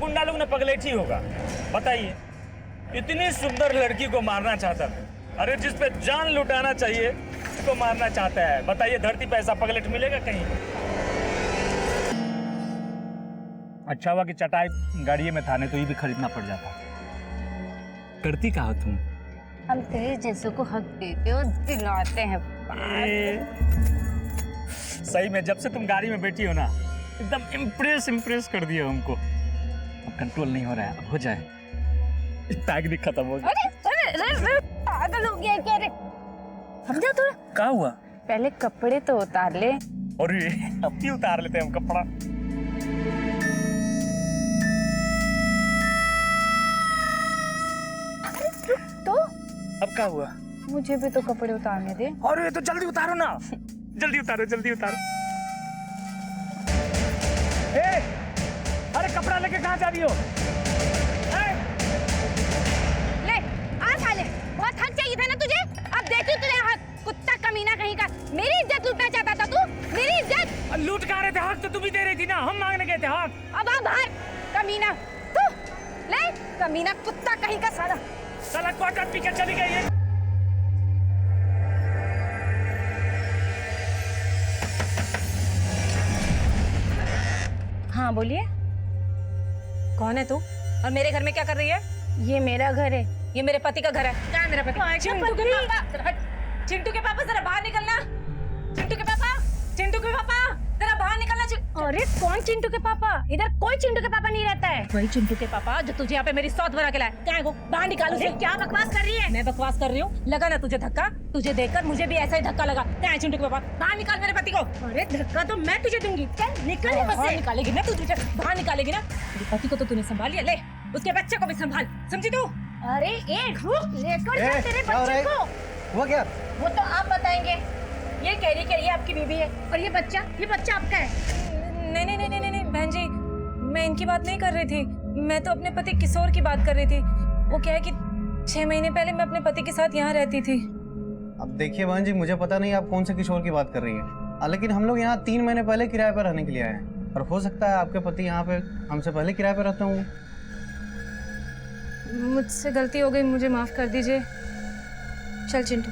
गुंडा लोग ने पगलेठी होगा। बताइए, इतनी सुंदर लड़की को मारना चाहता है। अरे जिस पे जान लुटाना चाहिए उसको मारना चाहता है। बताइए, धरती पे ऐसा पगलेट मिलेगा कहीं? अच्छा हुआ कि चटाई गाड़ी में था, नहीं तो ये भी खरीदना पड़ जाता। करती क्या हो तुम? हम तेरे जैसों को हक देते हो, दिलाते हैं। सही में जब से तुम गाड़ी में बैठी हो ना, एकदम इम्प्रेस कर दिया हमको। अब कंट्रोल नहीं हो रहा है, अब हो जाए। पैक खत्म हो जाए। अरे पागल हो गया क्या रे? समझा थोड़ा? क्या हुआ? पहले कपड़े तो उतार ले। अरे अब भी उतार लेते हैं हम कपड़ा। तो अब क्या हुआ? मुझे भी तो कपड़े उतारने दे। अरे तो जल्दी उतारो ना, जल्दी उतारो, जल्दी उतारो। ए, अरे कपड़ा लेके कहाँ जा रही हो? ले आ साले, बहुत हक चाहिए था ना तुझे। अब देखी तुझे हक, कुत्ता कमीना कहीं का। मेरी इज्जत लूटना चाहता था तू, मेरी इज्जत। लूट कहाँ रहे थे? हक तो तुम ही दे रही थी ना, हम मांगने गए थे हक। अब आ बाहर कमीना तू। ले कमीना कुत्ता कहीं का साला। साला क्वार्टर पी के चली गई है। हाँ बोलिए। कौन है तू और मेरे घर में क्या कर रही है? ये मेरा घर है। ये मेरे पति का घर है। क्या है मेरा पति? चिंटू के पापा, चिंटू के पापा जरा बाहर निकलना। चिंटू के पापा, चिंटू के पापा जरा बाहर निकलना। अरे कौन चिंटू के पापा? इधर कोई चिंटू के पापा नहीं रहता है। वही चिंटू के पापा जो तुझे यहाँ पे मेरी सौत बना के लाए। क्या है वो? बाहर निकालो उसे। क्या बकवास कर रही है? मैं बकवास कर रही हूँ? लगा ना तुझे धक्का? तुझे देखकर मुझे भी ऐसा ही धक्का लगा। क्या है चिंटू के पापा? बाहर निकाल मेरे पति को। अरे धक्का तो मैं तुझे दूंगी। चल निकल यहाँ से। बाहर निकालेगी ना तू? तुझे बाहर निकालेगी ना? मेरे पति को तो तूने संभाल लिया, ले उसके बच्चे को भी संभाल, समझी तू? अरे एक रुक, लेकर जा तेरे बच्चे को। हुआ क्या? वो तो आप बताएंगे। ये कह रही आपकी बीवी है और ये बच्चा आपका है। नहीं नहीं नहीं नहीं नहीं बहन जी, मैं इनकी बात नहीं कर रही थी। मैं तो अपने पति किशोर की बात कर रही थी। वो क्या है कि 6 महीने पहले मैं अपने पति के साथ यहाँ रहती थी। अब देखिए बहन जी, मुझे पता नहीं आप कौन से किशोर की बात कर रही हैं, लेकिन हम लोग यहाँ 3 महीने पहले किराए पर रहने के लिए आए हैं और हो सकता है आपके पति यहाँ पे हमसे पहले किराए पर रहते होंगे। मुझसे गलती हो गई, मुझे माफ कर दीजिए। चल चिंटू।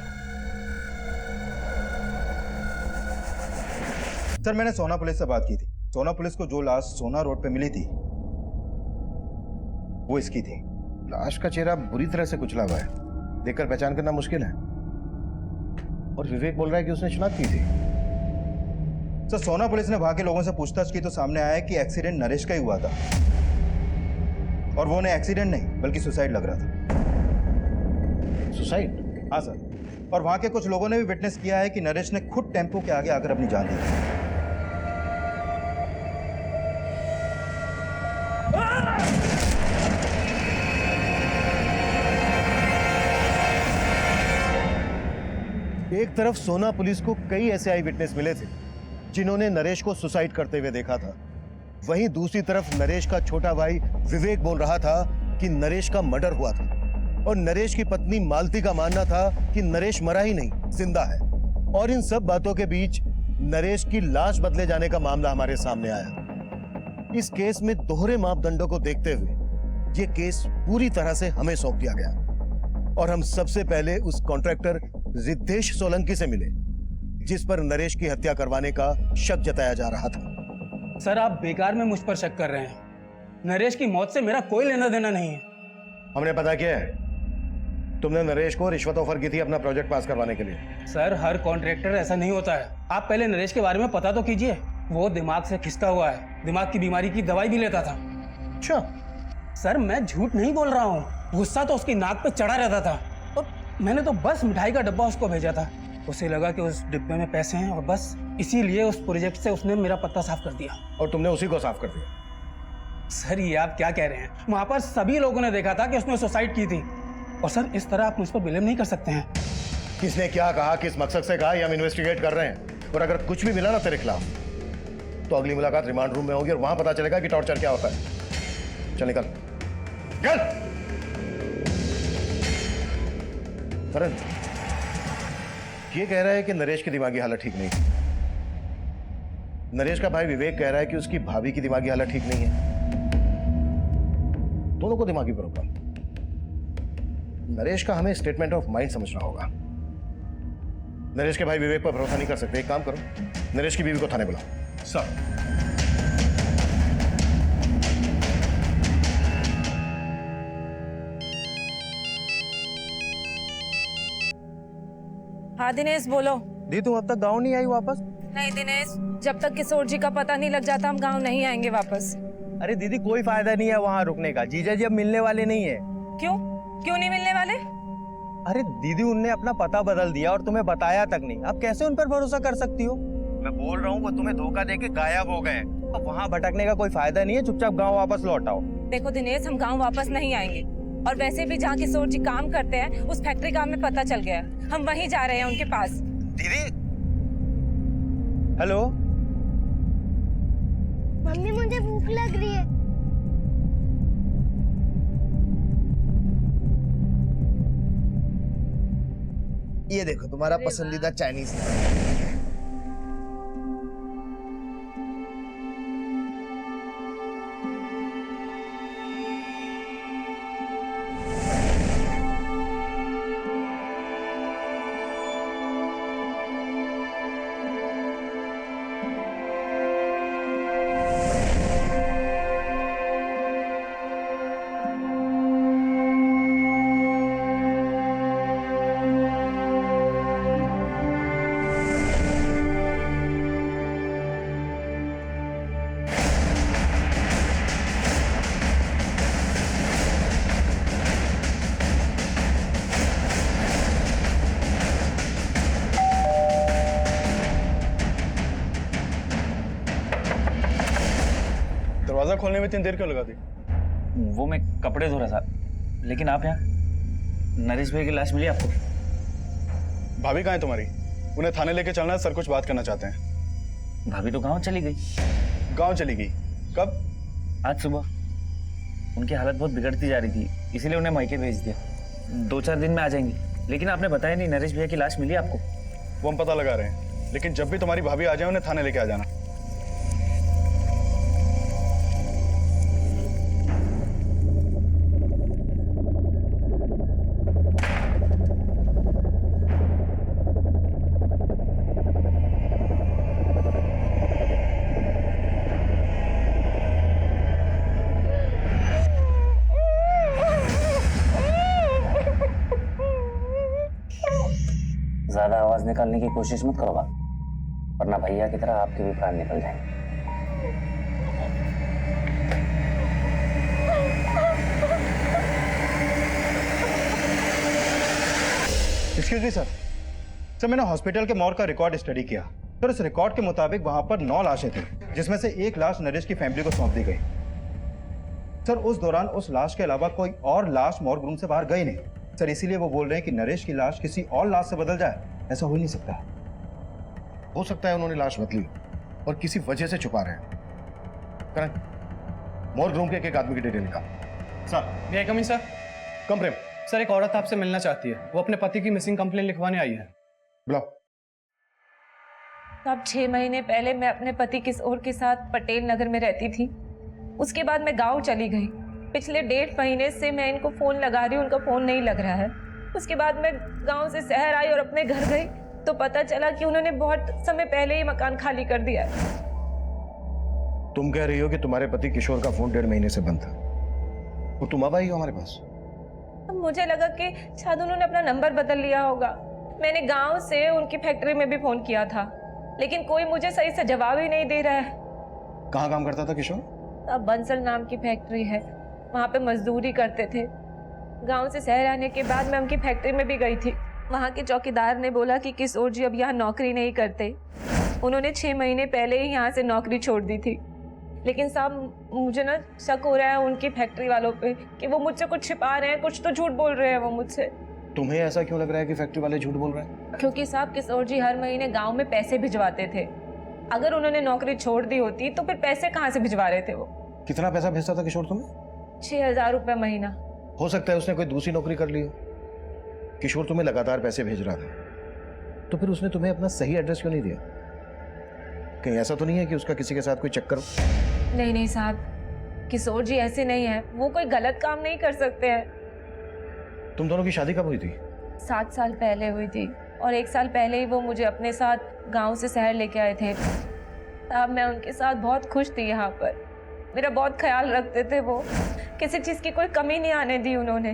सर मैंने सोना पुलिस से बात की थी। सोना पुलिस को जो लाश सोना रोड पे मिली थी वो इसकी थी। लाश का चेहरा बुरी तरह से कुचला हुआ है, देखकर पहचान करना मुश्किल है। और विवेक बोल रहा है कि उसने शनाख्त की थी। सर सोना पुलिस ने वहां के लोगों से पूछताछ की तो सामने आया कि एक्सीडेंट नरेश का ही हुआ था और वो ने एक्सीडेंट नहीं बल्कि सुसाइड लग रहा था। सुसाइड? हाँ सर, और वहां के कुछ लोगों ने भी विटनेस किया है कि नरेश ने खुद टेम्पो के आगे आकर अपनी जान दी। एक तरफ सोना पुलिस को कई ऐसे आई विटनेस मिले थे जिन्होंने नरेश को सुसाइड करते हुए देखा था, वहीं दूसरी तरफ नरेश का छोटा भाई विवेक बोल रहा था कि नरेश का मर्डर हुआ था और नरेश की पत्नी मालती का मानना था कि नरेश मरा ही नहीं, जिंदा है। और इन सब बातों के बीच नरेश की लाश बदले जाने का मामला हमारे सामने आया। इस केस में दोहरे मापदंडों को देखते हुए यह केस पूरी तरह से हमें सौंप दिया गया और हम सबसे पहले उस कॉन्ट्रैक्टर रिद्धेश सोलंकी से मिले जिस पर नरेश की हत्या करवाने का शक जताया जा रहा था। सर आप बेकार में मुझ पर शक कर रहे हैं। नरेश की मौत से मेरा कोई लेना देना नहीं है। हमने पता किया है, तुमने नरेश को रिश्वत ऑफर की थी अपना प्रोजेक्ट पास करवाने के लिए। सर हर कॉन्ट्रैक्टर ऐसा नहीं होता है। आप पहले नरेश के बारे में पता तो कीजिए। वो दिमाग से खिसका हुआ है, दिमाग की बीमारी की दवाई भी लेता था। अच्छा सर मैं झूठ नहीं बोल रहा हूँ, गुस्सा तो उसकी नाक पे चढ़ा रहता था और मैंने तो बस मिठाई का डब्बा उसको भेजा था। उसे लगा कि उस डिब्बे में पैसे हैं और बस इसीलिए उस प्रोजेक्ट से उसने मेरा पत्ता साफ कर दिया। और तुमने उसी को साफ कर दिया? सर ये आप क्या कह रहे हैं? वहां पर सभी लोगों ने देखा था कि उसने सुसाइड की थी और सर इस तरह आप मुझ पर ब्लेम नहीं कर सकते हैं। किसने क्या कहा, किस मकसद से कहा, ये हम इन्वेस्टिगेट कर रहे हैं और अगर कुछ भी मिला ना तेरे खिलाफ तो अगली मुलाकात रिमांड रूम में होगी और वहां पता चलेगा कि टॉर्चर क्या होता है। चल निकल चल। करण ये कह रहा है कि नरेश की दिमागी हालत ठीक नहीं है। नरेश का भाई विवेक कह रहा है कि उसकी भाभी की दिमागी हालत ठीक नहीं है। दोनों को दिमागी प्रॉब्लम। नरेश का हमें स्टेटमेंट ऑफ माइंड समझना होगा। नरेश के भाई विवेक पर भरोसा नहीं कर सकते। एक काम करो, नरेश की बीवी को थाने बुलाओ। सर हाँ दिनेश बोलो। दी तुम अब तक गाँव नहीं आई वापस? नहीं दिनेश, जब तक किशोर जी का पता नहीं लग जाता हम गांव नहीं आएंगे वापस। अरे दीदी कोई फायदा नहीं है वहाँ रुकने का, जीजा जी अब मिलने वाले नहीं है। क्यों क्यों नहीं मिलने वाले? अरे दीदी उनने अपना पता बदल दिया और तुम्हें बताया तक नहीं। अब कैसे उन पर भरोसा कर सकती हो? मैं बोल रहा हूँ वो तुम्हें धोखा देके गायब हो गए। अब वहाँ भटकने का कोई फायदा नहीं है, चुपचाप गाँव वापस लौट आओ। देखो दिनेश, हम गांव वापस नहीं आएंगे और वैसे भी जहाँ किशोर जी काम करते हैं उस फैक्ट्री का हमें पता चल गया है। हम वहीं जा रहे हैं उनके पास। दीदी हेलो मम्मी मुझे भूख लग रही है। ये देखो तुम्हारा पसंदीदा चाइनीज। दरवाजा खोलने में इतनी देर क्यों लगा दी? वो मैं कपड़े धो रहा था, लेकिन आप यहाँ? नरेश भाई की लाश मिली आपको? भाभी कहाँ है तुम्हारी? उन्हें थाने लेके चलना है, सर कुछ बात करना चाहते हैं। भाभी तो गाँव चली गई। गांव चली गई? कब? आज सुबह। उनकी हालत बहुत बिगड़ती जा रही थी, इसीलिए उन्हें मायके भेज दिया। 2-4 दिन में आ जाएंगी। लेकिन आपने बताया नहीं, नरेश भैया की लाश मिली आपको? वो हम पता लगा रहे हैं, लेकिन जब भी तुम्हारी भाभी आ जाए उन्हें थाने लेके आ जाना। ज्यादा आवाज निकालने की कोशिश मत करो, वरना भैया की तरह आपके भी प्राण निकल जाएंगे। Excuse me sir. सर मैंने हॉस्पिटल के मॉर्ग का रिकॉर्ड स्टडी किया। सर उस रिकॉर्ड के मुताबिक वहां पर 9 लाशें थी, जिसमें से एक लाश नरेश की फैमिली को सौंप दी गई। सर उस दौरान उस लाश के अलावा कोई और लाश मॉर्ग रूम से बाहर गई नहीं। सर इसीलिए वो बोल रहे हैं कि नरेश की लाश किसी और लाश से बदल जाए। ऐसा हो ही नहीं सकता। हो सकता है उन्होंने लाश बदली और किसी वजह से छुपा रहे हैं। करण, मॉर्ग रूम के एक आदमी की डिटेल निकाल। सर ये कमिंग सर। कम प्रेम, सर एक औरत आपसे मिलना चाहती है, वो अपने पति की मिसिंग कंप्लेन लिखवाने आई है। बुलाओ। तब 6 महीने पहले मैं अपने पति किशोर के साथ पटेल नगर में रहती थी। उसके बाद मैं गांव चली गई। पिछले 1.5 महीने से मैं इनको फोन लगा रही हूँ, उनका फोन नहीं लग रहा है। उसके बाद मैं गांव से शहर आई और अपने घर गई तो पता चला कि उन्होंने बहुत समय पहले ही मकान खाली कर दिया है। तुम कह रही हो कि तुम्हारे पति किशोर का फोन 1.5 महीने से बंद था, और तुम अब आई हो हमारे पास? अब मुझे लगा कि शायद उन्होंने अपना नंबर बदल लिया होगा। मैंने गांव से उनकी फैक्ट्री में भी फोन किया था, लेकिन कोई मुझे सही से जवाब ही नहीं दे रहा है। कहाँ काम करता था किशोर? अब बंसल नाम की फैक्ट्री है, वहाँ पे मजदूरी करते थे। गांव से शहर आने के बाद मैं उनकी फैक्ट्री में भी गई थी। वहाँ के चौकीदार ने बोला कि किशोर जी अब यहाँ नौकरी नहीं करते। उन्होंने 6 महीने पहले ही यहाँ से नौकरी छोड़ दी थी। लेकिन साहब मुझे ना शक हो रहा है उनकी फैक्ट्री वालों पे कि वो मुझसे कुछ छिपा रहे हैं, कुछ तो झूठ बोल रहे हैं वो मुझसे। तुम्हें ऐसा क्यों लग रहा है कि फैक्ट्री वाले झूठ बोल रहे हैं? क्योंकि साहब किशोर जी हर महीने गाँव में पैसे भिजवाते थे। अगर उन्होंने नौकरी छोड़ दी होती तो फिर पैसे कहाँ से भिजवा रहे थे वो? कितना पैसा भेजता था किशोर तुम्हें? 6,000 रुपये महीना। हो सकता है उसने कोई दूसरी नौकरी कर ली हो। किशोर तुम्हें लगातार पैसे भेज रहा था, तो फिर उसने तुम्हें अपना सही एड्रेस क्यों नहीं दिया? कहीं ऐसा तो नहीं है कि उसका किसी के साथ कोई चक्कर हो? नहीं नहीं साहब, किशोर जी ऐसे नहीं है, वो कोई गलत काम नहीं कर सकते हैं। तुम दोनों की शादी कब हुई थी? 7 साल पहले हुई थी और 1 साल पहले ही वो मुझे अपने साथ गांव से शहर लेके आए थे। तब मैं उनके साथ बहुत खुश थी। यहाँ पर मेरा बहुत ख्याल रखते थे वो, किसी चीज़ की कोई कमी नहीं आने दी उन्होंने।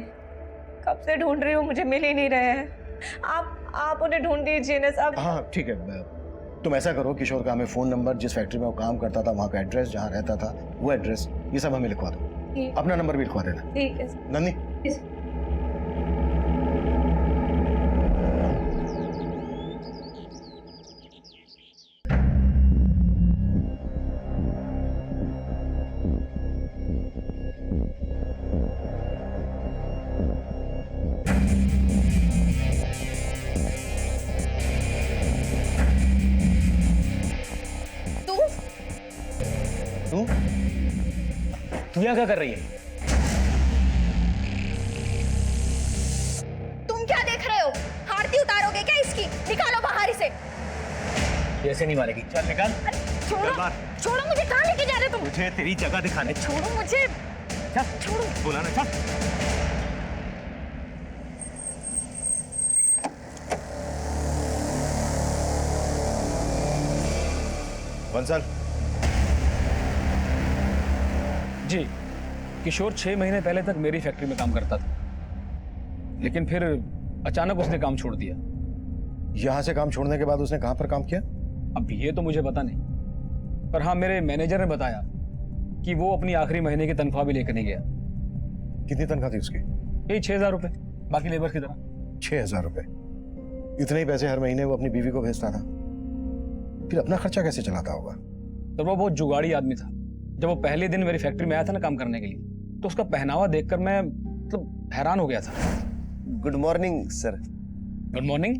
कब से ढूंढ रही हूँ, मुझे मिल ही नहीं रहे हैं। आप उन्हें ढूंढ दीजिए ना साहब। हाँ ठीक है, तुम ऐसा करो, किशोर का हमें फ़ोन नंबर, जिस फैक्ट्री में वो काम करता था वहाँ का एड्रेस, जहाँ रहता था वो एड्रेस, ये सब हमें लिखवा दो। ठीक। अपना नंबर भी लिखवा देना। ठीक है सर। नंदी, तू यहाँ क्या कर रही है? तुम क्या देख रहे हो? आरती उतारोगे क्या इसकी? निकालो बाहर इसे। ऐसे नहीं मारेगी, चल निकाल। अरे छोड़ो, छोड़ो मुझे। कहाँ लेके जा रहे हो तुम? मुझे तेरी जगह दिखाने। छोड़ो मुझे। छोड़ो। बोला ना, चल। बंसल, जी, किशोर 6 महीने पहले तक मेरी फैक्ट्री में काम करता था, लेकिन फिर अचानक उसने काम छोड़ दिया। यहाँ से काम छोड़ने के बाद उसने कहाँ पर काम किया? अब ये तो मुझे पता नहीं, पर हाँ मेरे मैनेजर ने बताया कि वो अपनी आखिरी महीने की तनख्वाह भी लेकर नहीं गया। कितनी तनख्वाह थी उसकी? यही 6,000 रुपये, बाकी लेबर की तरह। 6,000 रुपए। इतने ही पैसे हर महीने वो अपनी बीवी को भेजता था, फिर अपना खर्चा कैसे चलाता होगा? तो वो बहुत जुगाड़ी आदमी था। जब वो पहले दिन मेरी फैक्ट्री में आया था ना काम करने के लिए, तो उसका पहनावा देखकर मैं मतलब हैरान हो गया था। Good morning sir. Good morning.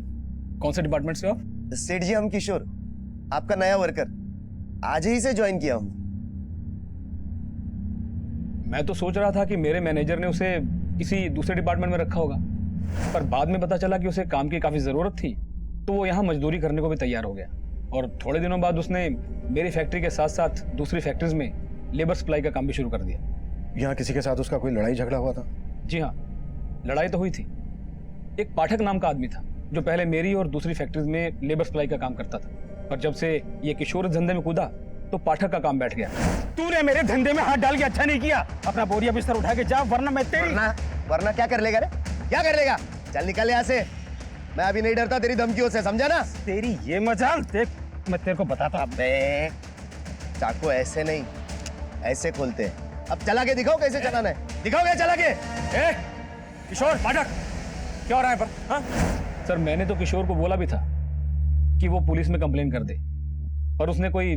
कौन से डिपार्टमेंट से हो आप? सेठ जी, हम किशोर, आपका नया वर्कर, आज ही से ज्वाइन किया हूँ। मैं तो सोच रहा था कि मेरे मैनेजर ने उसे किसी दूसरे डिपार्टमेंट में रखा होगा, पर बाद में पता चला कि उसे काम की काफी जरूरत थी, तो वो यहाँ मजदूरी करने को भी तैयार हो गया। और थोड़े दिनों बाद उसने मेरी फैक्ट्री के साथ साथ दूसरी फैक्ट्रीज में लेबर सप्लाई का काम भी शुरू कर दिया। यहाँ किसी के साथ उसका कोई लड़ाई झगड़ा हुआ था? जी हाँ, लड़ाई तो हुई थी। एक पाठक नाम का आदमी था जो पहले मेरी और दूसरी फैक्ट्रीज में लेबर सप्लाई का काम करता था, पर जब से ये किशोर इस धंधे में कूदा तो पाठक का काम बैठ गया। तूने मेरे धंधे में हाथ डाल के अच्छा नहीं किया। अपना बोरिया बिस्तर उठा के जा, वरना मैं तेरी। वरना क्या कर लेगा रे? क्या कर लेगा? चल निकल यहाँ से। मैं अभी नहीं डरता तेरी धमकियों से, समझा ना? तेरी ये मजाल देख, मैं तेरे को बताता। अबे चाकू ऐसे नहीं, ऐसे खोलते हैं। अब चला के दिखाओ कैसे चलाना है, दिखाओगे चला के। ए, किशोर पाठक, क्या हो रहा है पर? हाँ? सर मैंने तो किशोर को बोला भी था कि वो पुलिस में कंप्लेन कर दे, पर उसने कोई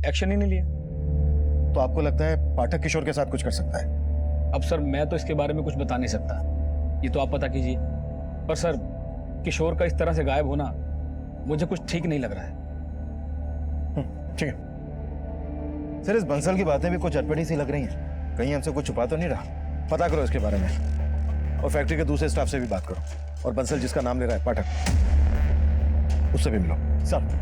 एक्शन ही नहीं लिया। तो आपको लगता है पाठक किशोर के साथ कुछ कर सकता है? अब सर मैं तो इसके बारे में कुछ बता नहीं सकता, ये तो आप पता कीजिए। पर सर किशोर का इस तरह से गायब होना मुझे कुछ ठीक नहीं लग रहा है। ठीक है सर, इस बंसल की बातें भी कुछ अटपटी सी लग रही हैं। कहीं हमसे कुछ छुपा तो नहीं रहा? पता करो इसके बारे में, और फैक्ट्री के दूसरे स्टाफ से भी बात करो, और बंसल जिसका नाम ले रहा है पाठक, उससे भी मिलो। सर,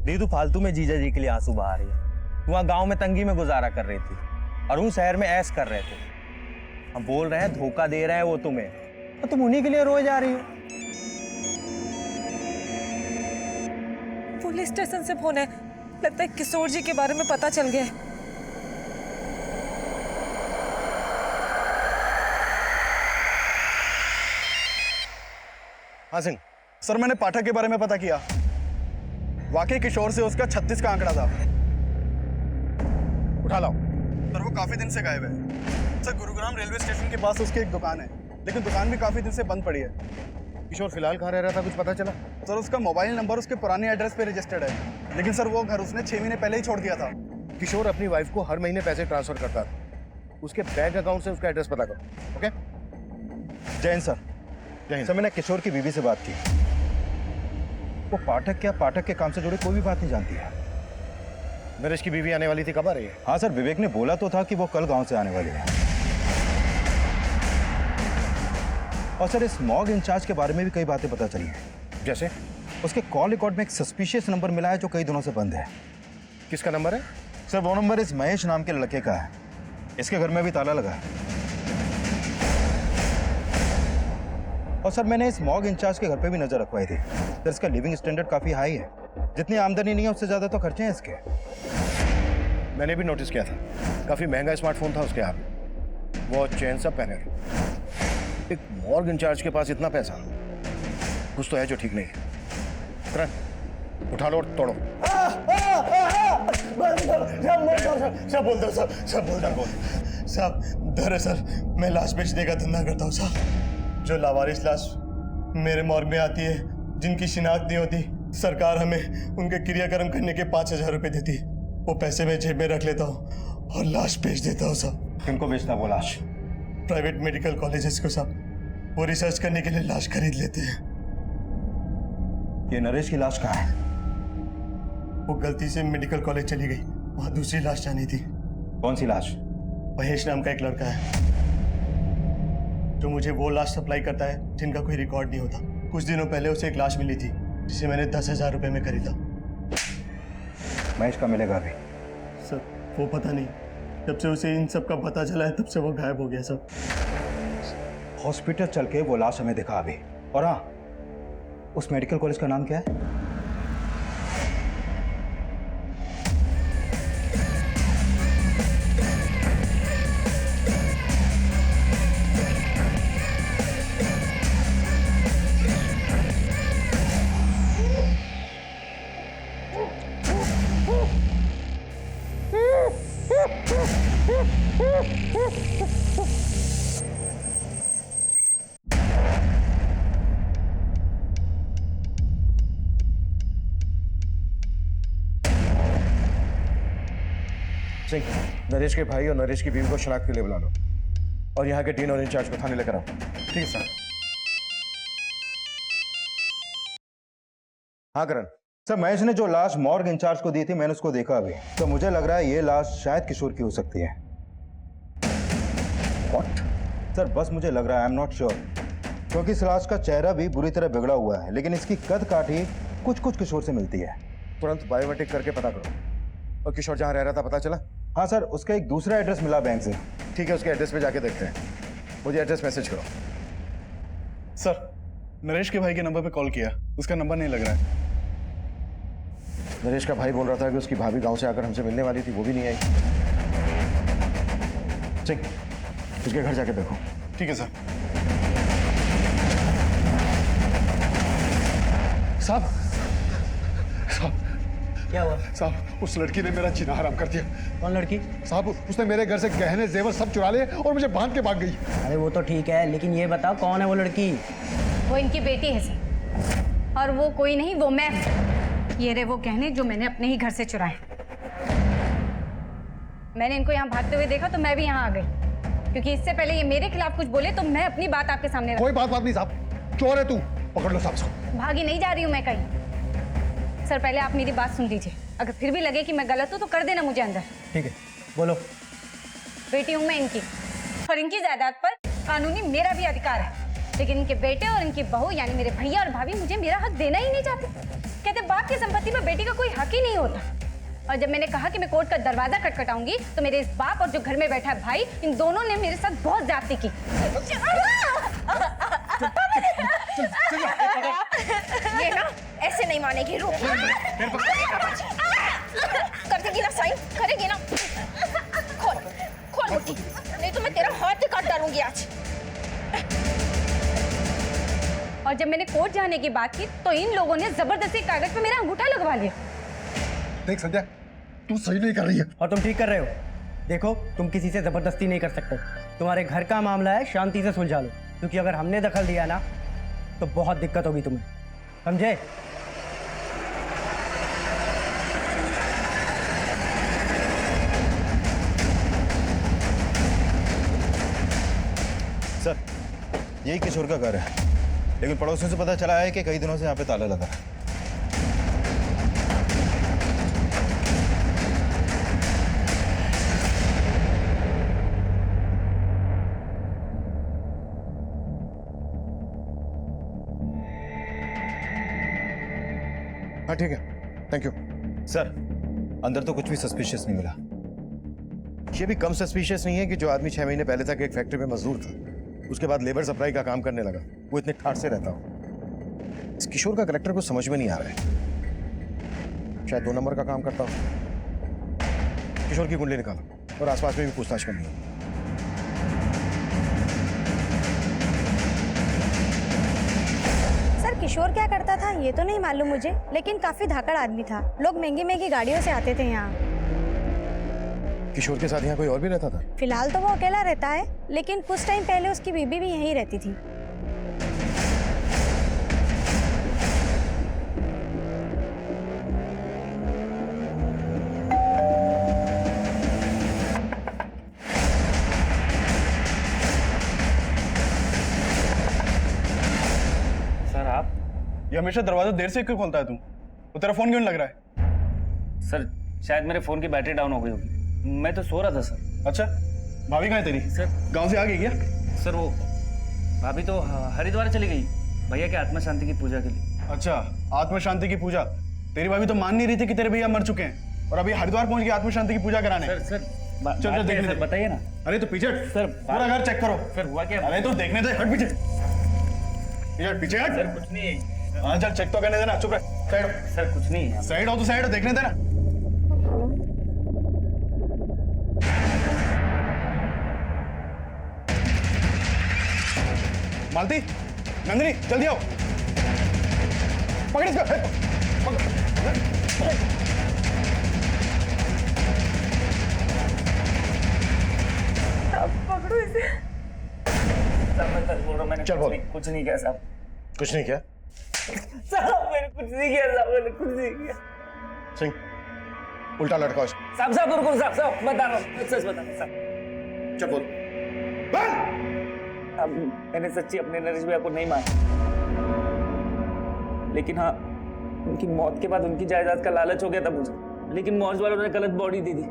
दीदू फालतू में जीजा जी के लिए आंसू बहा रही है। वहाँ गांव में तंगी में गुजारा कर रही थी और उन शहर में ऐश कर रहे थे। हम बोल रहे हैं धोखा दे रहे हैं वो तुम्हें, और तुम उन्हीं के लिए रोए जा रही हो। पुलिस स्टेशन से फोन है, लगता है किशोर जी के बारे में पता चल गया है। हाँ सिंह। सर मैंने पाठक के बारे में पता किया, वाकई किशोर से उसका 36 का आंकड़ा था। उठा लाओ। सर वो काफी दिन से गायब है। सर गुरुग्राम रेलवे स्टेशन के पास उसकी एक दुकान है, लेकिन दुकान भी काफी दिन से बंद पड़ी है। किशोर फिलहाल कहाँ रह रहा था, कुछ पता चला? सर उसका मोबाइल नंबर उसके पुराने एड्रेस पे रजिस्टर्ड है, लेकिन सर वो घर उसने 6 महीने पहले ही छोड़ दिया था। किशोर अपनी वाइफ को हर महीने पैसे ट्रांसफर करता था। उसके बैंक अकाउंट से उसका एड्रेस पता करो। Okay? Jain sir. Jain sir मैंने किशोर की बीवी से बात की। वो पाठक के काम से जुड़ी कोई भी बात नहीं जानती है। नरेश की बीवी आने वाली थी, कब आ रही है? हाँ सर, विवेक ने बोला तो था कि वो कल गांव से आने वाली है। और सर इस मॉग इंचार्ज के बारे में भी कई बातें पता चली हैं। जैसे? उसके कॉल रिकॉर्ड में एक सस्पिशियस नंबर मिला है जो कई दिनों से बंद है। किसका नंबर है? सर वो नंबर इस महेश नाम के लड़के का है। इसके घर में भी ताला लगा है। और सर मैंने इस मॉग इंचार्ज के घर पे भी नजर रखवाई थी। सर इसका लिविंग स्टैंडर्ड काफी हाई है। जितनी आमदनी नहीं है उससे ज्यादा तो खर्चे हैं इसके। मैंने भी नोटिस किया था, काफी महंगा स्मार्टफोन था उसके हाथ में, वॉच, चेन सब पहने थे। एक मॉर्ग इंचार्ज के पास इतना पैसा, कुछ तो है जो ठीक नहीं है। करण, उठा लो और तोड़ो। सब बोल दो साहब। दरअसल मैं लाश बेचने का धंधा करता हूँ साहब। जो लावारिस लाश मेरे मॉर्ग में आती है, जिनकी शिनाख्त नहीं होती, सरकार हमें उनके क्रियाक्रम करने के 5,000 रुपए देती। वो पैसे मैं जेब में रख लेता हूँ और लाश बेच देता हूँ साहब। किनको बेचता वो लाश? प्राइवेट मेडिकल कॉलेजेस को साहब। वो रिसर्च करने के लिए लाश खरीद लेते हैं। ये नरेश की लाश कहाँ है? वो गलती से मेडिकल कॉलेज चली गई, वहाँ दूसरी लाश जानी थी। कौन सी लाश? महेश नाम का एक लड़का है जो मुझे वो लाश सप्लाई करता है जिनका कोई रिकॉर्ड नहीं होता। कुछ दिनों पहले उसे एक लाश मिली थी जिसे मैंने 10,000 रुपए में खरीदा। महेश का मिलेगा अभी? सर वो पता नहीं, जब से उसे इन सब का पता चला है तब से वो गायब हो गया सर। हॉस्पिटल चल के वो लाश हमें दिखा अभी। और हाँ, उस मेडिकल कॉलेज का नाम क्या है? सिंह, नरेश के भाई और नरेश की बीवी को शनाख्त के लिए बुला लो और यहाँ के डीन और इंचार्ज को थाने लेकर आओ। ठीक है सर। हाँ करण। सर महेश ने जो लाश मॉर्ग इंचार्ज को दी थी मैंने उसको देखा अभी, तो मुझे लग रहा है ये लाश शायद किशोर की हो सकती है। What? सर बस मुझे लग रहा है, आई एम नॉट श्योर, क्योंकि इस लाश का चेहरा भी बुरी तरह बिगड़ा हुआ है, लेकिन इसकी कद काठी कुछ कुछ किशोर से मिलती है। तुरंत बायोमेट्रिक करके पता करो। और किशोर जहाँ रह रहा था पता चला? हाँ सर, उसका एक दूसरा एड्रेस मिला बैंक से। ठीक है, उसके एड्रेस पे जाके देखते हैं। मुझे एड्रेस मैसेज करो। सर नरेश के भाई के नंबर पे कॉल किया, उसका नंबर नहीं लग रहा है। नरेश का भाई बोल रहा था कि उसकी भाभी गांव से आकर हमसे मिलने वाली थी, वो भी नहीं आई। सिंह, उसके घर जाके देखो। ठीक है सर। साहब, क्या हुआ? साहब उस लड़की ने मेरा जीना हराम कर दिया। कौन लड़की? साहब उसने मेरे घर से गहने जेवर सब चुरा लिए और मुझे बांध के भाग गई। अरे वो तो ठीक है, लेकिन ये बताओ कौन है वो लड़की? वो इनकी बेटी है सर, और वो कोई नहीं, वो मैं हूं। ये रहे वो गहने जो मैंने अपने ही घर से चुराए। मैंने इनको यहाँ भागते हुए देखा तो मैं भी यहाँ आ गई, क्योंकि इससे पहले ये मेरे खिलाफ कुछ बोले तो मैं अपनी बात आपके सामने कोई बात नहीं साहब, चोर है तू, पकड़ लो साहब इसको। भागी नहीं जा रही हूँ मैं कहीं। सर पहले आप मेरी बात सुन लीजिए, अगर फिर भी लगे कि मैं गलत हूँ तो कर देना मुझे अंदर। ठीक है, बोलो। बेटी हूँ मैं इनकी, और इनकी जायदाद पर कानूनी मेरा भी अधिकार है, लेकिन इनके बेटे और इनकी बहू यानी मेरे भैया और भाभी मुझे मेरा हक देना ही नहीं चाहते। कहते बाप की संपत्ति में बेटी का कोई हक ही नहीं होता। और जब मैंने कहा कि मैं कोर्ट का दरवाजा खटखटाऊंगी तो मेरे इस बाप और जो घर में बैठा है भाई, इन दोनों ने मेरे साथ बहुत ज्यादती की। ये ना ऐसे नहीं मानेगी, रुक। कर देगी ना साइन, करेगी ना। खोल मुट्ठी, नहीं तो मैं तेरा हाथ ही काट डालूंगी आज। और जब मैंने कोर्ट जाने की बात की तो इन लोगों ने जबरदस्ती कागज पे मेरा अंगूठा लगवा लिया। देख संध्या, तू सही नहीं कर रही है। और तुम ठीक कर रहे हो। देखो, तुम किसी से जबरदस्ती नहीं कर सकते। तुम्हारे घर का मामला है, शांति से सुलझा लो, क्योंकि अगर हमने दखल दिया ना तो बहुत दिक्कत होगी तुम्हें, समझे? सर, यही किशोर का घर है, लेकिन पड़ोसियों से पता चला है कि कई दिनों से यहाँ पे ताला लगा है। हाँ ठीक है, थैंक यू। सर, अंदर तो कुछ भी सस्पिशियस नहीं मिला। ये भी कम सस्पिशियस नहीं है कि जो आदमी 6 महीने पहले तक एक फैक्ट्री में मजदूर था, उसके बाद लेबर सप्लाई का काम करने लगा, वो इतने ठाट से रहता हो। इस किशोर का करेक्टर को समझ में नहीं आ रहा है। शायद 2 नंबर का काम करता हो। किशोर की कुंडली निकालो और आसपास में भी पूछताछ करनी है। सर, किशोर क्या करता था ये तो नहीं मालूम मुझे, लेकिन काफी धाकड़ आदमी था। लोग महंगी महंगी गाड़ियों से आते थे यहाँ। किशोर के साथ यहाँ कोई और भी रहता था? फिलहाल तो वो अकेला रहता है, लेकिन कुछ टाइम पहले उसकी बीबी भी यहीं रहती थी। सर आप? ये हमेशा दरवाजा देर से क्यों खोलता है तू? वो तेरा फोन क्यों नहीं लग रहा है? सर शायद मेरे फोन की बैटरी डाउन हो गई होगी, मैं तो सो रहा था सर। अच्छा, भाभी कहाँ है तेरी? सर गांव से आ गई क्या? सर वो भाभी तो हरिद्वार चली गई भैया के आत्मा शांति की पूजा के लिए। अच्छा, आत्म शांति की पूजा। तेरी भाभी तो मान नहीं रही थी कि तेरे भैया मर चुके हैं, और अभी हरिद्वार पहुंच गई आत्म शांति की पूजा कराने। सर चल चल देखने दे। बताइए ना। अरे तो पीछे हट। सर पूरा घर चेक करो। फिर हुआ क्या? अरे तो देखने दे, हट पीछे। पीछे हट। सर कुछ नहीं है। हाँ चल, चेक तो करने देना। चुप रह, साइड हो। सर कुछ नहीं है। साइड हो तो साइड हो, देखने देना। मालती, नंदिनी, जल्दी आओ। पकड़ इसको। पकड़ो इसे। सर मैं सच बोल रहा हूँ, मैंने चल बोल। कुछ नहीं किया साहब। कुछ नहीं किया? साहब मैंने कुछ नहीं किया साहब, मैंने कुछ नहीं किया। सिंह, उल्टा लटकाओ। साहब साहब रुको साहब बता रहा हूँ, सच बता रहा हूँ साहब। चल बोल। अब मैंने सच्ची अपने नरेश भैया को नहीं मारा, लेकिन हाँ उनकी मौत के बाद उनकी जायदाद का लालच हो गया था मुझे। लेकिन मौज वालों ने गलत बॉडी दी थी,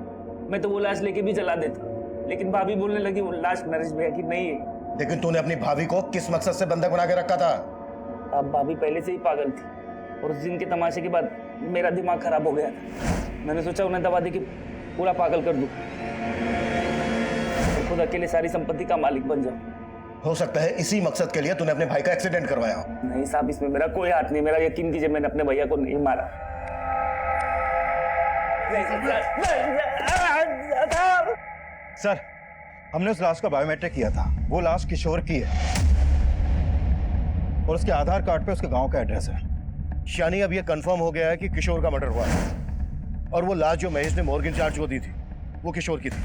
मैं तो वो लाश लेके भी चला देता, लेकिन भाभी बोलने लगी वो लाश नरेश भैया की नहीं है। लेकिन तूने अपनी भाभी को किस मकसद से बंधक बना के रखा था? अब भाभी पहले से ही पागल थी, और उस दिन के तमाशे के बाद मेरा दिमाग खराब हो गया था। मैंने सोचा उन्हें दबा दे के पूरा पागल कर दूं, और खुद अकेले सारी संपत्ति का मालिक बन जाऊं। हो सकता है इसी मकसद के लिए तूने अपने भाई का एक्सीडेंट करवाया हो। नहीं साहब, इसमें मेरा कोई हाथ नहीं। मेरा यकीन कीजिए, मैंने अपने भैया को नहीं मारा। सर, हमने उस लाश का बायोमेट्रिक किया था, वो लाश किशोर की है, और उसके आधार कार्ड पे उसके गांव का एड्रेस है। यानी अब यह कंफर्म हो गया है कि किशोर का मर्डर हुआ है, और वो लाश जो महेश ने मॉर्ग इंचार्ज को दी थी वो किशोर की थी।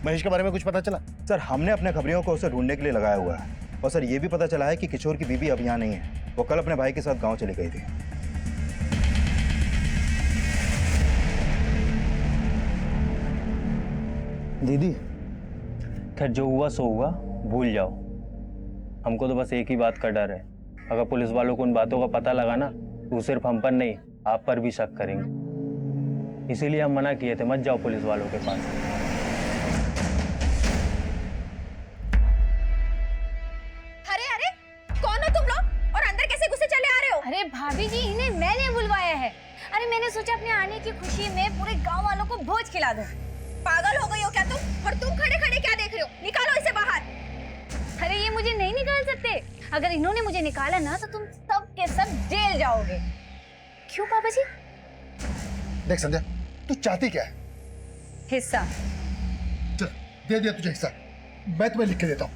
महेश के बारे में कुछ पता चला? सर, हमने अपने खबरियों को उसे ढूंढने के लिए लगाया हुआ है, और सर ये भी पता चला है कि किशोर की बीवी अब यहाँ नहीं है, वो कल अपने भाई के साथ गांव चली गई थी। दीदी, खैर जो हुआ सो हुआ, भूल जाओ। हमको तो बस एक ही बात का डर है, अगर पुलिस वालों को उन बातों का पता लगा ना तो सिर्फ हम पर नहीं आप पर भी शक करेंगे। इसीलिए हम मना किए थे, मत जाओ पुलिस वालों के पास। अरे अरे, कौन हो तुम लोग और अंदर कैसे घुसे चले आ रहे हो? अरे भाभी जी, इन्हें मैंने बुलवाया है। अरे मैंने सोचा अपने आने की खुशी में पूरे गांव वालों को भोज खिला दूं। पागल हो गई हो क्या तुम? और तुम खड़े खड़े क्या देख रहे हो? निकालो इसे बाहर। अरे ये मुझे नहीं निकाल सकते, अगर इन्होंने मुझे निकाला ना तो तुम सब के सब जेल जाओगे। क्यों पापा जी? देख संध्या, तू चाहती क्या है? हिस्सा। चल दे दिया तुझे हिस्सा, मैं तुम्हें लिख के देता हूँ।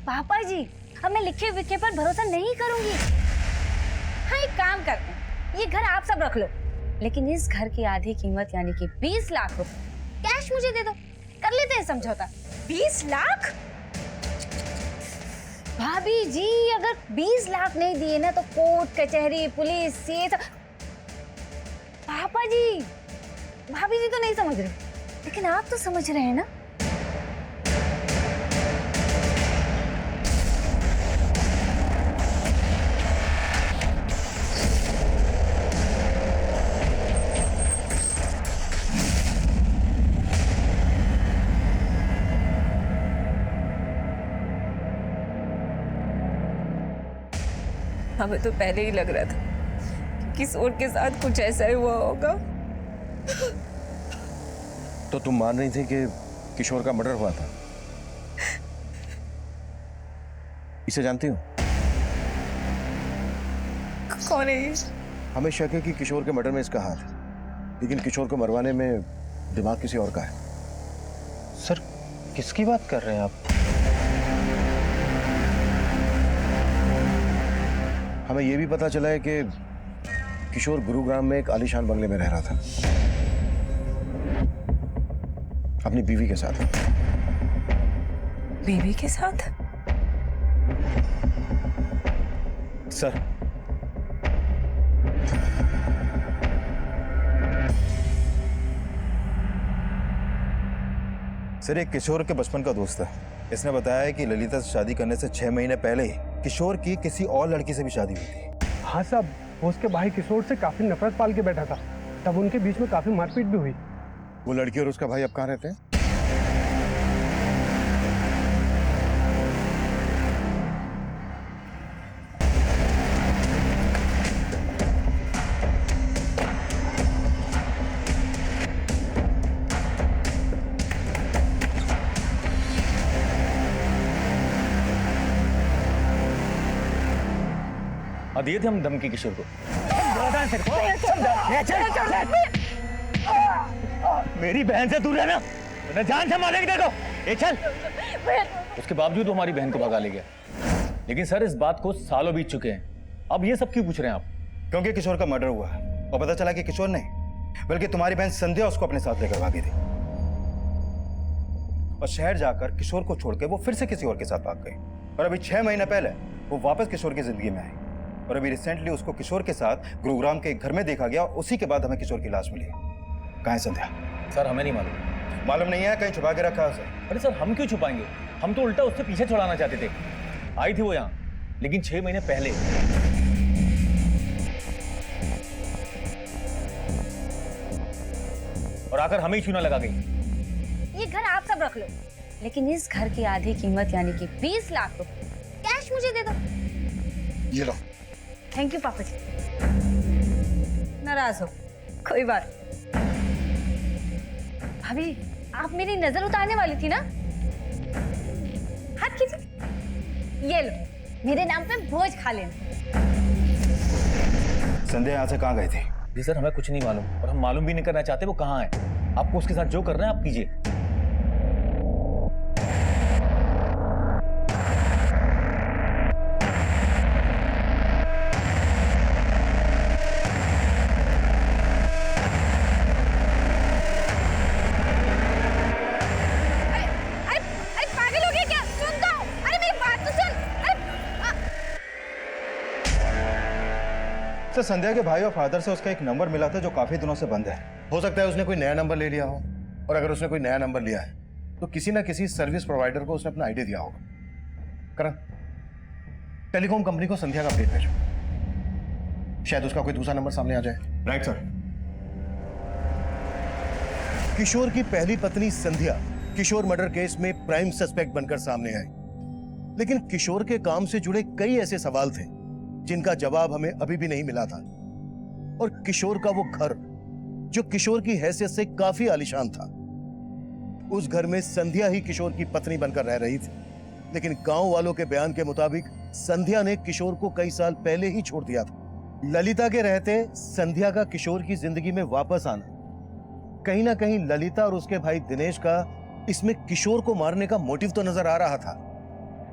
पापा जी, अब मैं लिखे विखे पर भरोसा नहीं करूंगी। हाँ एक काम करते हैं, ये घर आप सब रख लो, लेकिन इस घर की आधी कीमत यानी कि 20 लाख रुपए कैश मुझे दे दो, कर लेते हैं समझौता। 20 लाख? भाभी जी अगर 20 लाख नहीं दिए ना तो कोर्ट कचहरी पुलिस ये सब। पापा जी भाभी जी तो नहीं समझ रहे, लेकिन आप तो समझ रहे हैं ना। हमें तो पहले ही लग रहा था कि किशोर के साथ कुछ ऐसा ही हुआ होगा। तो तुम मान रही थी कि किशोर का मर्डर हुआ था? इसे जानती हो? कौन है ये? हमें शक है कि किशोर के मर्डर में इसका हाथ है, लेकिन किशोर को मरवाने में दिमाग किसी और का है। सर किसकी बात कर रहे हैं आप? हमें यह भी पता चला है कि किशोर गुरुग्राम में एक आलीशान बंगले में रह रहा था अपनी बीवी के साथ। बीवी के साथ? सर सर एक किशोर के बचपन का दोस्त है। इसने बताया है कि ललिता से शादी करने से 6 महीने पहले ही किशोर की किसी और लड़की से भी शादी हुई थी। हाँ साहब, वो उसके भाई किशोर से काफी नफरत पाल के बैठा था, तब उनके बीच में काफी मारपीट भी हुई। वो लड़की और उसका भाई अब कहाँ रहते हैं? दिए थे हम धमकी किशोर को। मेरी बहन से दूर रहना, मैं जान से मारेंगे देखो। ये चल। उसके बावजूद वो हमारी बहन को भगा ले गया। लेकिन सर इस बात को सालों बीत चुके हैं, अब ये सब क्यों पूछ रहे हैं आप? क्योंकि किशोर का मर्डर हुआ है और पता चला कि किशोर नहीं बल्कि तुम्हारी बहन संध्या उसको अपने साथ लेकर भागी थी और शहर जाकर किशोर को छोड़ के वो फिर से किसी और के साथ भाग गई। और अभी 6 महीने पहले वो वापस किशोर की जिंदगी में आई और अभी रिसेंटली उसको किशोर के साथ गुरुग्राम के एक घर में देखा गया और उसी के बाद हमें किशोर की लाश मिली। कहाँ है संध्या? सर हमें नहीं मालूम। मालूम नहीं है, कहीं छुपा के रखा है उसे। अरे सर हम क्यों छुपाएंगे, हम तो उल्टा उससे पीछे छुड़ाना चाहते थे। आई थी वो यहाँ, लेकिन 6 महीने पहले। और आकर हमें ही चूना लगा गई। ये घर आप सब रख लो, लेकिन इस घर की आधी कीमत यानी कि 20 लाख रुपए कैश मुझे दे दो। ये लो। थैंक यू पापा जी। नाराज हो, कोई बात। भाभी आप मेरी नजर उतारने वाली थी ना? हाथ कीजिए, ये लो मेरे नाम पे भोज खा लेना। संध्या यहाँ से कहाँ गई थी? जी सर हमें कुछ नहीं मालूम और हम मालूम भी नहीं करना चाहते वो कहाँ है। आपको उसके साथ जो करना है आप कीजिए। सर संध्या के भाई और फादर से उसका एक नंबर मिला था जो काफी दिनों से बंद है। हो सकता है उसने कोई नया नंबर ले लिया हो, और अगर उसने कोई नया नंबर लिया है तो किसी ना किसी सर्विस प्रोवाइडर को उसने अपना आईडी दिया होगा। करण, टेलीकॉम कंपनी को संध्या का अपडेट भेजो, शायद उसका कोई दूसरा नंबर सामने आ जाए। Right sir. किशोर की पहली पत्नी संध्या किशोर मर्डर केस में प्राइम सस्पेक्ट बनकर सामने आई, लेकिन किशोर के काम से जुड़े कई ऐसे सवाल थे जिनका जवाब हमें अभी भी नहीं मिला था। और किशोर का वो घर जो किशोर की हैसियत से काफी आलीशान था, उस घर में संध्या ही किशोर की पत्नी बनकर रह रही थी। लेकिन गांव वालों के बयान के मुताबिक संध्या ने किशोर को कई साल पहले ही छोड़ दिया था। ललिता के रहते संध्या का किशोर की जिंदगी में वापस आना कहीं ना कहीं ललिता और उसके भाई दिनेश का इसमें किशोर को मारने का मोटिव तो नजर आ रहा था,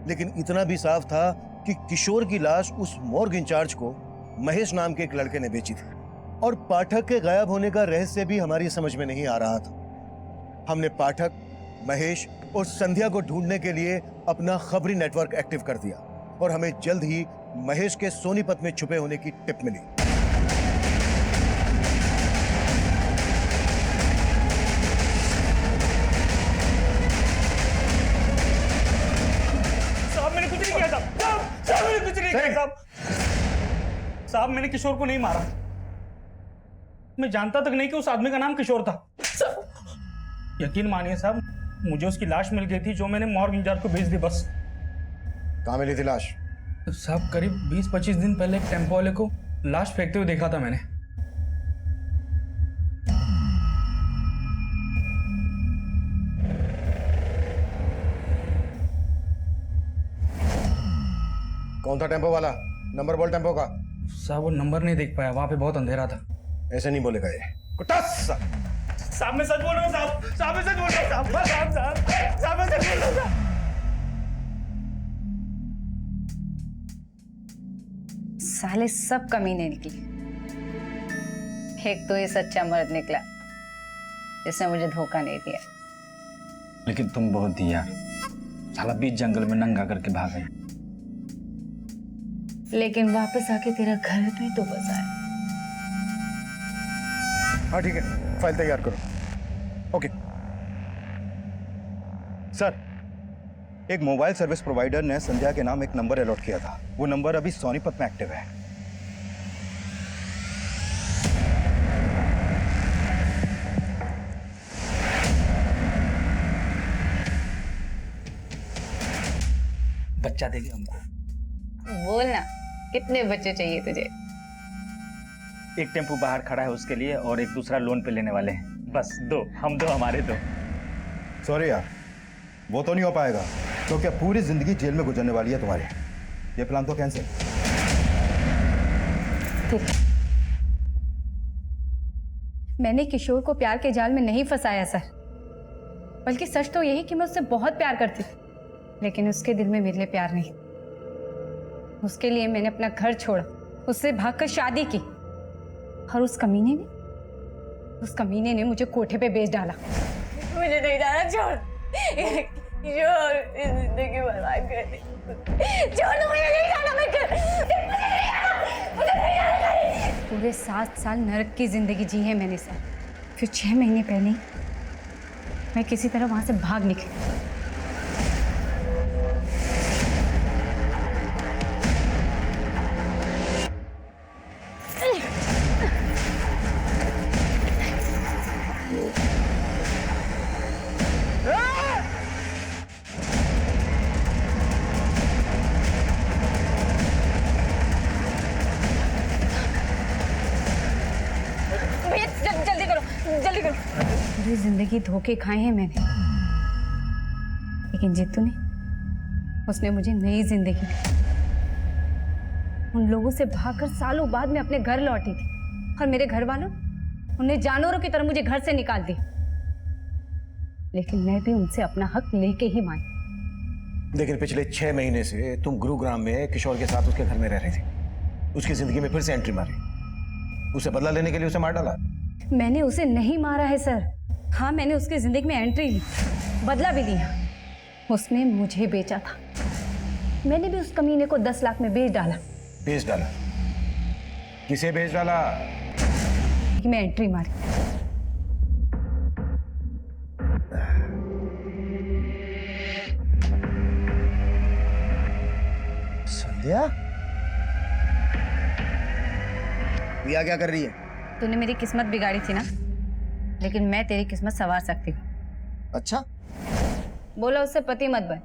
लेकिन इतना भी साफ था कि किशोर की लाश उस मॉर्ग इंचार्ज को महेश नाम के एक लड़के ने बेची थी। और पाठक के गायब होने का रहस्य भी हमारी समझ में नहीं आ रहा था। हमने पाठक, महेश और संध्या को ढूंढने के लिए अपना खबरी नेटवर्क एक्टिव कर दिया। और हमें जल्द ही महेश के सोनीपत में छुपे होने की टिप मिली। साहब मैंने कुछ नहीं किया साहब मैंने कुछ नहीं किया साहब मैंने किशोर को नहीं मारा। मैं जानता तक नहीं कि उस आदमी का नाम किशोर था। यकीन मानिए साहब, मुझे उसकी लाश मिल गई थी जो मैंने मॉर्ग इंचार्ज को भेज दी बस। कहाँ मिली थी लाश? साहब करीब 20-25 दिन पहले एक टेम्पो वाले को लाश फेंकते हुए देखा था मैंने। कौन था टेम्पो वाला? नंबर बोल टेम्पो का। साहब वो नंबर नहीं देख पाया, वहां पे बहुत अंधेरा था। ऐसे नहीं बोलेगा ये। कुटास! साहब मैं सच बोल रहा हूँ साहब मैं सच बोल रहा हूँ साहब मैं सच बोल रहा हूँ। साले सब कमीने निकले। एक तो ये सच्चा मर्द निकला जिसने मुझे धोखा नहीं दिया। लेकिन तुम बहुत दी यार, साला बीच जंगल में नंगा करके भाग गए। लेकिन वापस आके तेरा घर भी तो बसाया। हाँ ठीक है, फाइल तैयार करो। ओके सर, एक मोबाइल सर्विस प्रोवाइडर ने संध्या के नाम एक नंबर अलॉट किया था। वो नंबर अभी सोनीपत में एक्टिव है। बच्चा देगी हमको। बोलना कितने बच्चे चाहिए तुझे? एक टेम्पू बाहर खड़ा है उसके लिए और एक दूसरा लोन पे लेने वाले हैं। बस दो, हम दो हमारे दो। सॉरी यार, वो तो नहीं हो पाएगा तो क्या पूरी जिंदगी जेल में गुजरने वाली है तुम्हारी। ये प्लान तो कैंसिल। मैंने किशोर को प्यार के जाल में नहीं फंसाया सर, बल्कि सच तो यही कि मैं उससे बहुत प्यार करती थी, लेकिन उसके दिल में मेरे लिए प्यार नहीं। उसके लिए मैंने अपना घर छोड़ा, उससे भागकर शादी की, और उस कमीने ने मुझे कोठे पे बेच डाला। मुझे नहीं जाना, छोड़ जिंदगी बर्बाद कर दी। छोड़, मुझे नहीं जाना, मैं पूरे 7 साल नरक की जिंदगी जी है मैंने सर। फिर 6 महीने पहले मैं किसी तरह वहां से भाग निकली। जल्दी करो। पूरी जिंदगी धोखे खाए हैं मैंने, लेकिन जीतू ने, उसने मुझे नई जिंदगी दी। उन लोगों से भागकर सालों बाद मैं अपने घर लौटी थी, और मेरे घर वालों उन्हें जानवरों की तरह मुझे घर से निकाल दिया। लेकिन मैं भी उनसे अपना हक लेके ही मानी। लेकिन पिछले 6 महीने से तुम गुरुग्राम में किशोर के साथ उसके घर में रह रही थी। उसकी जिंदगी में फिर से एंट्री मारी, उसे बदला लेने के लिए उसे मार डाला। मैंने उसे नहीं मारा है सर। हाँ, मैंने उसकी जिंदगी में एंट्री ली, बदला भी लिया। उसने मुझे बेचा था, मैंने भी उस कमीने को 10 लाख में बेच डाला। बेच डाला? किसे बेच डाला? कि मैं एंट्री मारी। संध्या, प्रिया क्या कर रही है? तूने मेरी किस्मत बिगाड़ी थी ना, लेकिन मैं तेरी किस्मत संवार सकती हूँ। अच्छा, बोला उससे पति मत बन,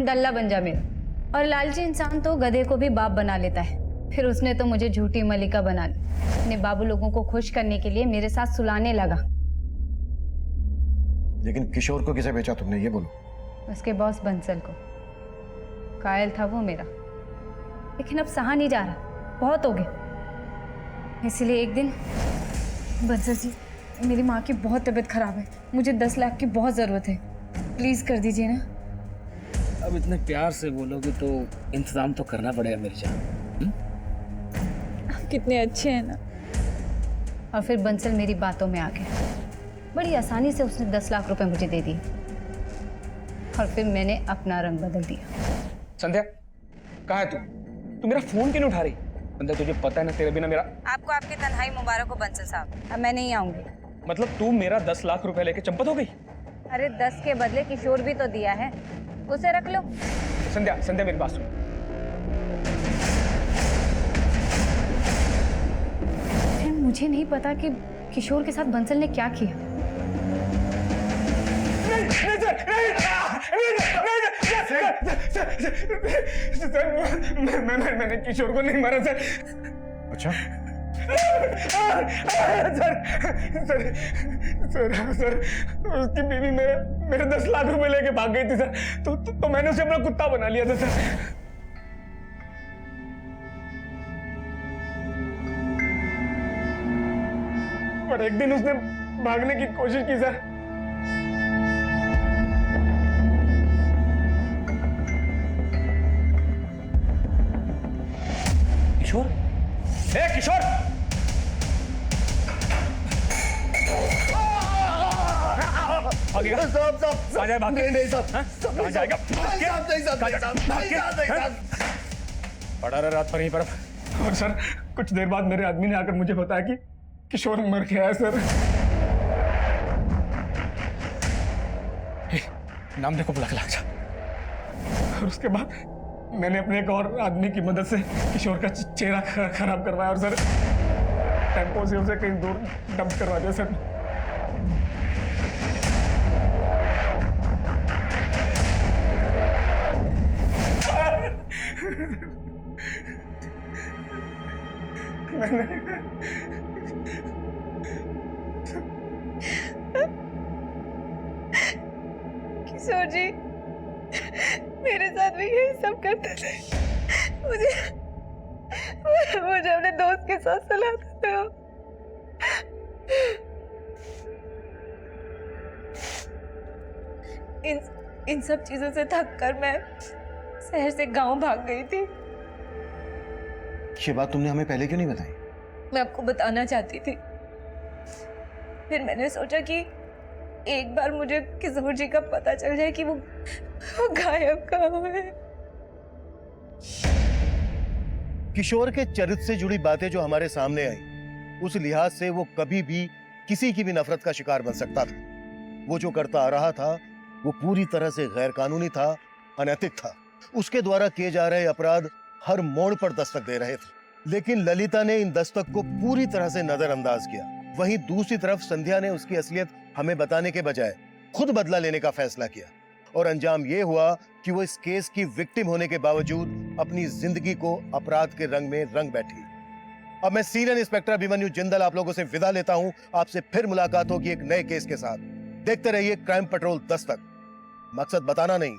दल्ला बन जा मेरा। और लालची इंसान तो गधे को भी बाप बना लेता है। फिर उसने तो मुझे झूठी मलिका बना ली। अपने बाबू लोगों को खुश करने के लिए मेरे साथ सुलाने लगा। लेकिन किशोर को किसे बेचा तुमने, ये बोलो। उसके बॉस बंसल को। कायल था वो मेरा, लेकिन अब सहा नहीं जा रहा, बहुत हो गया। इसलिए एक दिन, बंसल जी, मेरी माँ की बहुत तबीयत खराब है, मुझे 10 लाख की बहुत ज़रूरत है, प्लीज़ कर दीजिए ना। अब इतने प्यार से बोलोगे तो इंतजाम तो करना पड़ेगा मेरी जान। आप कितने अच्छे हैं ना। और फिर बंसल मेरी बातों में आ गया। बड़ी आसानी से उसने 10 लाख रुपए मुझे दे दिए, और फिर मैंने अपना रंग बदल दिया। संध्या, कहाँ है तू? तू मेरा फोन क्यों नहीं उठा रही? बंदा तुझे पता है ना तेरे बिना मेरा। आपको आपकी तन्हाई मुबारक हो बंसल साहब, अब मैं नहीं आऊंगी। मतलब तू मेरा 10 लाख रुपए लेके चंपत हो गई? अरे 10 के बदले किशोर भी तो दिया है, उसे रख लो। संध्या, संध्या मेरी बात सुन। मुझे नहीं पता कि किशोर के साथ बंसल ने क्या किया। मैंने किशोर को नहीं मारा सर। अच्छा, सर उसकी बीवी मेरे 10 लाख रुपए लेके भाग गई थी सर। तो मैंने उसे अपना कुत्ता बना लिया था सर। पर एक दिन उसने भागने की कोशिश की सर। किशोर, ए किशोर, भागेगा? साहब साहब कहाँ जाए भाग के? नहीं साहब, कहाँ जाएगा? भाग के? नहीं साहब, कहाँ जाएगा? भाग के? पड़ा रहा रात भर यहीं पर। और सर कुछ देर बाद मेरे आदमी ने आकर मुझे बताया कि किशोर मर गया है सर। नाम देखो बुला के लाग जा। और उसके बाद मैंने अपने एक और आदमी की मदद से किशोर का चेहरा खराब करवाया और सर टेम्पो से उसे कहीं दूर डंप करवा दिया सर। किशोर जी मेरे साथ भी यही सब करते थे। मुझे अपने दोस्त के साथ सुलाते थे। इन सब चीजों से थक कर मैं शहर से गांव भाग गई थी। ये बात तुमने हमें पहले क्यों नहीं बताई? मैं आपको बताना चाहती थी, फिर मैंने सोचा कि एक बार मुझे किशोर जी का पता चल जाए कि वो गायब कहाँ है। किशोर के चरित्र से जुड़ी बातें जो हमारे सामने आई, उस लिहाज से वो कभी भी किसी की भी नफरत का शिकार बन सकता था। वो जो करता आ रहा था वो पूरी तरह से गैर कानूनी था, अनैतिक था। उसके द्वारा किए जा रहे अपराध हर मोड़ पर दस्तक दे रहे थे, लेकिन ललिता ने इन दस्तक को पूरी तरह से नजरअंदाज किया। वहीं दूसरी तरफ संध्या ने उसकी असलियत हमें बताने के बजाय खुद बदला लेने का फैसला किया और अंजाम यह हुआ कि वो इस केस की विक्टिम होने के बावजूद अपनी जिंदगी को अपराध के रंग में रंग बैठी। अब मैं सीनियर इंस्पेक्टर अभिमन्यु जिंदल आप लोगों से विदा लेता हूं। आपसे फिर मुलाकात होगी एक नए केस के साथ। देखते रहिए क्राइम पेट्रोल दस्तक। मकसद बताना नहीं,